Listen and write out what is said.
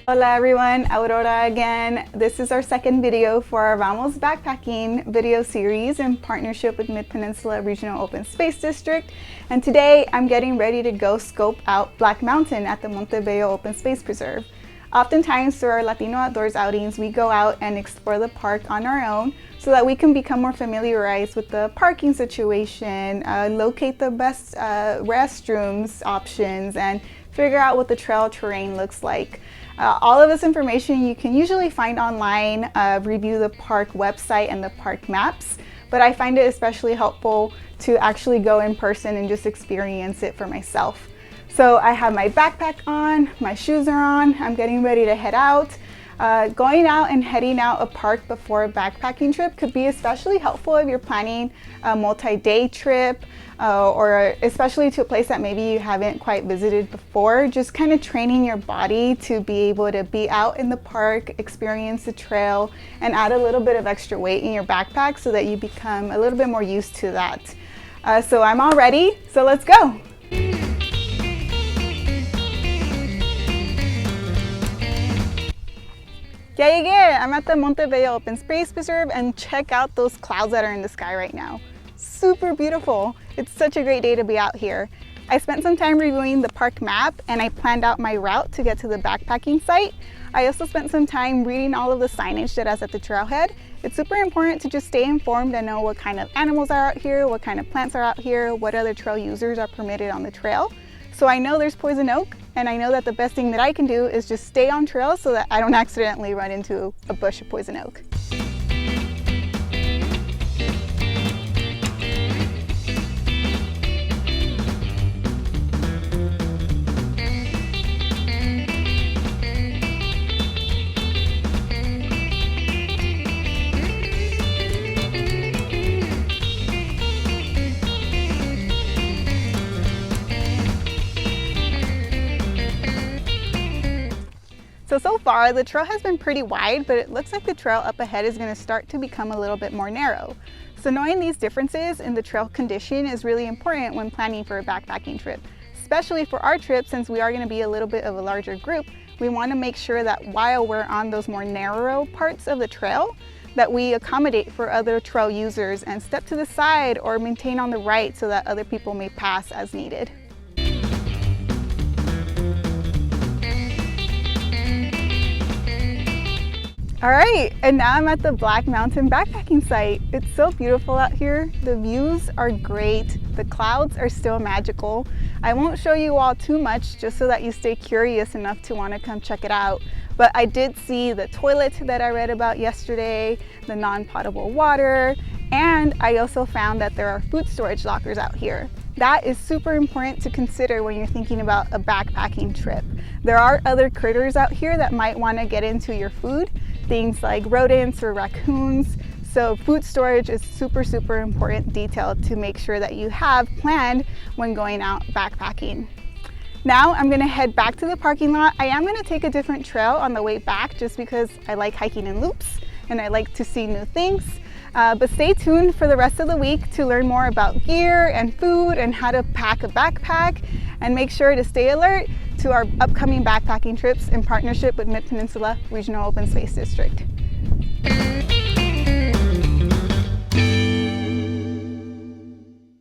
Hola everyone, Aurora again. This is our second video for our Vamos Backpacking video series in partnership with Mid-Peninsula Regional Open Space District. And today I'm getting ready to go scope out Black Mountain at the Monte Bello Open Space Preserve. Oftentimes through our Latino Outdoors outings, we go out and explore the park on our own so that we can become more familiarized with the parking situation, locate the best restrooms options, and figure out what the trail terrain looks like. All of this information you can usually find online, review the park website and the park maps, but I find it especially helpful to actually go in person and just experience it for myself. So I have my backpack on, my shoes are on, I'm getting ready to head out. Going out and heading out a park before a backpacking trip could be especially helpful if you're planning a multi-day trip or especially to a place that maybe you haven't quite visited before. Just kind of training your body to be able to be out in the park, experience the trail, and add a little bit of extra weight in your backpack so that you become a little bit more used to that. So I'm all ready, so let's go. Ya llegué! I'm at the Monte Bello Open Space Preserve, and check out those clouds that are in the sky right now. Super beautiful. It's such a great day to be out here. I spent some time reviewing the park map and I planned out my route to get to the backpacking site. I also spent some time reading all of the signage that is at the trailhead. It's super important to just stay informed and know what kind of animals are out here, what kind of plants are out here, what other trail users are permitted on the trail. So I know there's poison oak, and I know that the best thing that I can do is just stay on trail so that I don't accidentally run into a bush of poison oak. So far, the trail has been pretty wide, but it looks like the trail up ahead is going to start to become a little bit more narrow. So knowing these differences in the trail condition is really important when planning for a backpacking trip. Especially for our trip, since we are going to be a little bit of a larger group, we want to make sure that while we're on those more narrow parts of the trail, that we accommodate for other trail users and step to the side or maintain on the right so that other people may pass as needed. All right, and now I'm at the Black Mountain backpacking site. It's so beautiful out here. The views are great. The clouds are still magical. I won't show you all too much just so that you stay curious enough to want to come check it out. But I did see the toilet that I read about yesterday, the non-potable water, and I also found that there are food storage lockers out here. That is super important to consider when you're thinking about a backpacking trip. There are other critters out here that might want to get into your food, things like rodents or raccoons. So food storage is super important detail to make sure that you have planned when going out backpacking. Now I'm gonna head back to the parking lot. I am gonna take a different trail on the way back just because I like hiking in loops and I like to see new things. But stay tuned for the rest of the week to learn more about gear and food and how to pack a backpack, and make sure to stay alert to our upcoming backpacking trips in partnership with Mid-Peninsula Regional Open Space District.